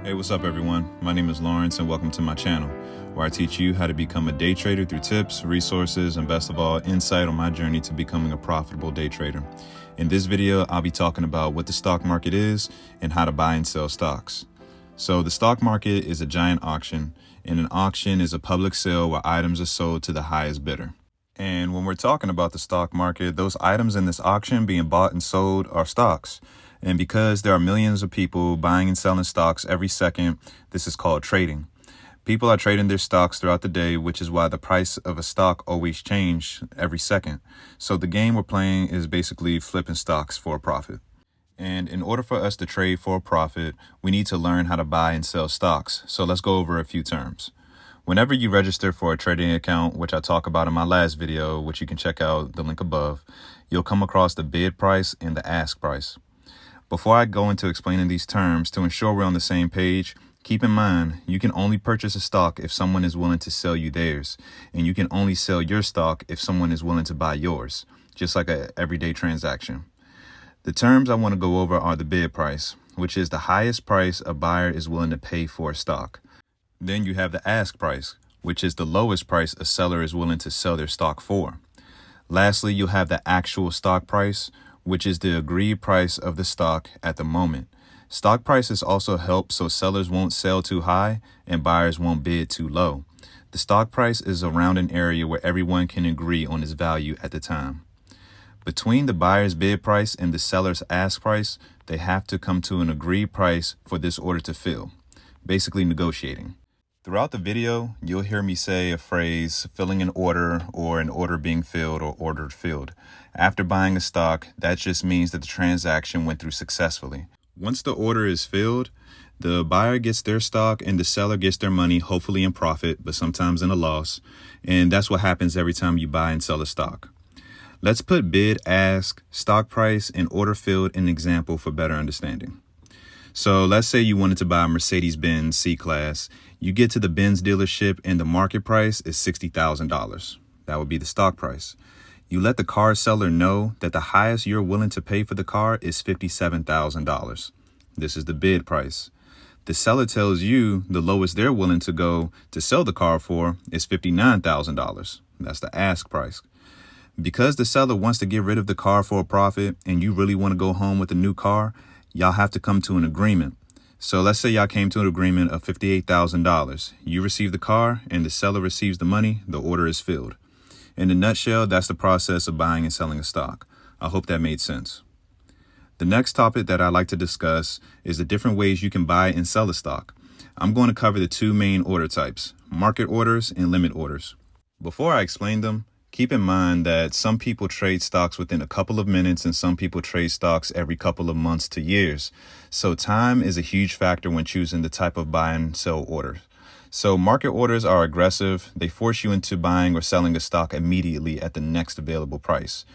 Hey, what's up everyone? My name is Lawrence and welcome to my channel, where I teach you how to become a day trader through tips, resources, and best of all, insight on my journey to becoming a profitable day trader. In this video, I'll be talking about what the stock market is and how to buy and sell stocks. So the stock market is a giant auction, and an auction is a public sale where items are sold to the highest bidder. And when we're talking about the stock market, those items in this auction being bought and sold are stocks. And because there are millions of people buying and selling stocks every second, this is called trading. People are trading their stocks throughout the day, which is why the price of a stock always changes every second. So the game we're playing is basically flipping stocks for a profit. And in order for us to trade for a profit, we need to learn how to buy and sell stocks. So let's go over a few terms. Whenever you register for a trading account, which I talk about in my last video, which you can check out the link above, you'll come across the bid price and the ask price. Before I go into explaining these terms, to ensure we're on the same page, keep in mind you can only purchase a stock if someone is willing to sell you theirs, and you can only sell your stock if someone is willing to buy yours, just like an everyday transaction. The terms I want to go over are the bid price, which is the highest price a buyer is willing to pay for a stock. Then you have the ask price, which is the lowest price a seller is willing to sell their stock for. Lastly, you'll have the actual stock price, which is the agreed price of the stock at the moment. Stock prices also help so sellers won't sell too high and buyers won't bid too low. The stock price is around an area where everyone can agree on its value at the time. Between the buyer's bid price and the seller's ask price, they have to come to an agreed price for this order to fill, basically negotiating. Throughout the video, you'll hear me say a phrase, filling an order, or an order being filled, or order filled. After buying a stock, that just means that the transaction went through successfully. Once the order is filled, the buyer gets their stock and the seller gets their money, hopefully in profit, but sometimes in a loss. And that's what happens every time you buy and sell a stock. Let's put bid, ask, stock price, and order filled in an example for better understanding. So let's say you wanted to buy a Mercedes-Benz C-Class. You get to the Benz dealership and the market price is $60,000. That would be the stock price. You let the car seller know that the highest you're willing to pay for the car is $57,000. This is the bid price. The seller tells you the lowest they're willing to go to sell the car for is $59,000. That's the ask price. Because the seller wants to get rid of the car for a profit and you really want to go home with a new car, y'all have to come to an agreement. So let's say y'all came to an agreement of $58,000. You receive the car and the seller receives the money. The order is filled. In a nutshell, that's the process of buying and selling a stock. I hope that made sense. The next topic that I'd like to discuss is the different ways you can buy and sell a stock. I'm going to cover the two main order types, market orders and limit orders. Before I explain them, keep in mind that some people trade stocks within a couple of minutes and some people trade stocks every couple of months to years. So time is a huge factor when choosing the type of buy and sell order. So market orders are aggressive. They force you into buying or selling a stock immediately at the next available price.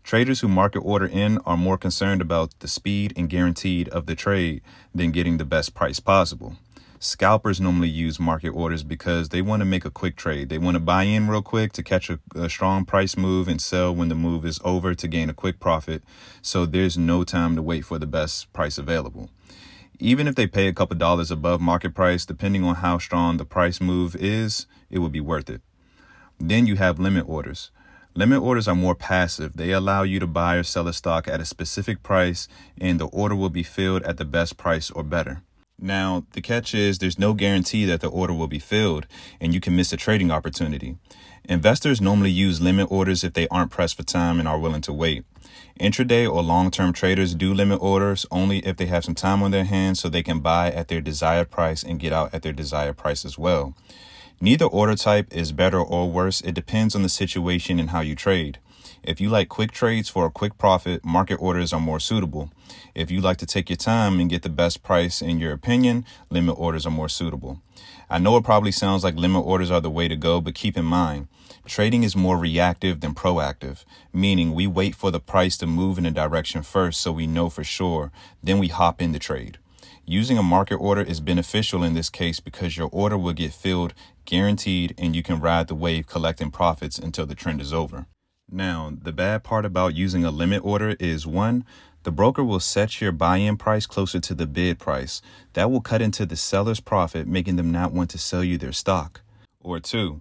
Traders who market order in are more concerned about the speed and guaranteed of the trade than getting the best price possible. Scalpers normally use market orders because they want to make a quick trade. They want to buy in real quick to catch a strong price move and sell when the move is over to gain a quick profit. So there's no time to wait for the best price available. Even if they pay a couple dollars above market price, depending on how strong the price move is, it will be worth it. Then you have limit orders. Limit orders are more passive. They allow you to buy or sell a stock at a specific price and the order will be filled at the best price or better. Now, the catch is there's no guarantee that the order will be filled and you can miss a trading opportunity. Investors normally use limit orders if they aren't pressed for time and are willing to wait. Intraday or long-term traders do limit orders only if they have some time on their hands so they can buy at their desired price and get out at their desired price as well. Neither order type is better or worse. It depends on the situation and how you trade. If you like quick trades for a quick profit, market orders are more suitable. If you like to take your time and get the best price in your opinion, limit orders are more suitable. I know it probably sounds like limit orders are the way to go, but keep in mind, trading is more reactive than proactive, meaning we wait for the price to move in a direction first so we know for sure, then we hop in the trade. Using a market order is beneficial in this case because your order will get filled, guaranteed, and you can ride the wave collecting profits until the trend is over. Now, the bad part about using a limit order is 1, The broker will set your buy-in price closer to the bid price. That will cut into the seller's profit, making them not want to sell you their stock. Or 2,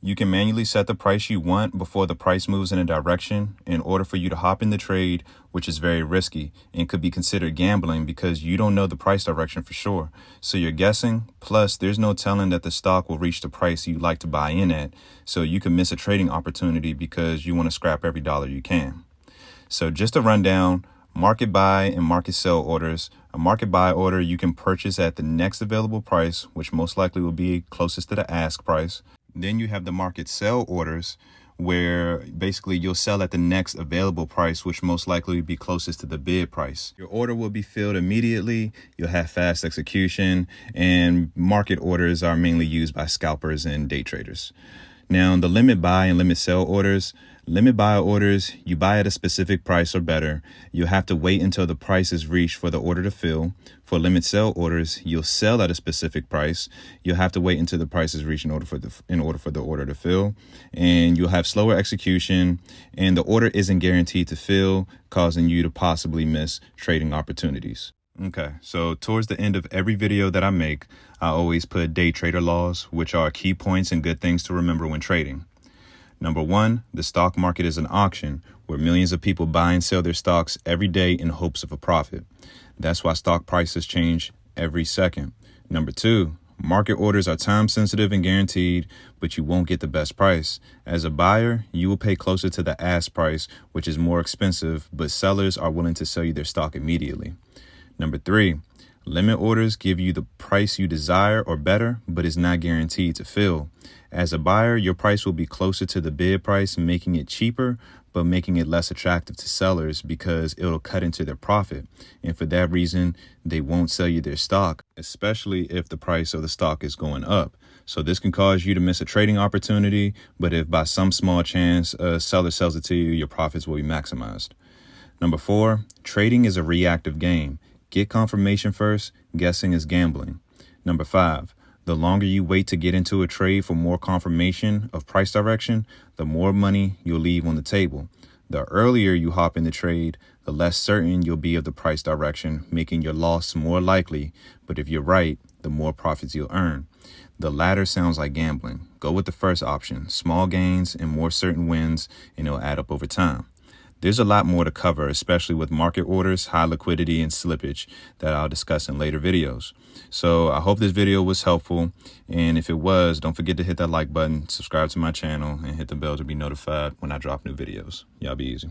you can manually set the price you want before the price moves in a direction in order for you to hop in the trade, which is very risky and could be considered gambling because you don't know the price direction for sure. So you're guessing, plus there's no telling that the stock will reach the price you'd like to buy in at. So you can miss a trading opportunity because you want to scrap every dollar you can. So just a rundown, market buy and market sell orders. A market buy order you can purchase at the next available price, which most likely will be closest to the ask price. Then you have the market sell orders, where basically you'll sell at the next available price, which most likely will be closest to the bid price. Your order will be filled immediately. You'll have fast execution, and market orders are mainly used by scalpers and day traders. Now, the limit buy and limit sell orders. Limit buy orders, you buy at a specific price or better. You'll have to wait until the price is reached for the order to fill. For limit sell orders, you'll sell at a specific price. You'll have to wait until the price is reached in order for the order to fill. And you'll have slower execution, and the order isn't guaranteed to fill, causing you to possibly miss trading opportunities. Okay, so towards the end of every video that I make, I always put day trader laws, which are key points and good things to remember when trading. Number 1, the stock market is an auction where millions of people buy and sell their stocks every day in hopes of a profit. That's why stock prices change every second. Number 2, market orders are time sensitive and guaranteed, but you won't get the best price. As a buyer, you will pay closer to the ask price, which is more expensive, but sellers are willing to sell you their stock immediately. Number 3, limit orders give you the price you desire or better, but is not guaranteed to fill. As a buyer, your price will be closer to the bid price, making it cheaper, but making it less attractive to sellers because it'll cut into their profit. And for that reason, they won't sell you their stock, especially if the price of the stock is going up. So this can cause you to miss a trading opportunity, but if by some small chance a seller sells it to you, your profits will be maximized. Number 4, trading is a reactive game. Get confirmation first. Guessing is gambling. Number 5, the longer you wait to get into a trade for more confirmation of price direction, the more money you'll leave on the table. The earlier you hop in the trade, the less certain you'll be of the price direction, making your loss more likely. But if you're right, the more profits you'll earn. The latter sounds like gambling. Go with the first option, small gains and more certain wins, and it'll add up over time. There's a lot more to cover, especially with market orders, high liquidity, and slippage that I'll discuss in later videos. So I hope this video was helpful. And if it was, don't forget to hit that like button, subscribe to my channel, and hit the bell to be notified when I drop new videos. Y'all be easy.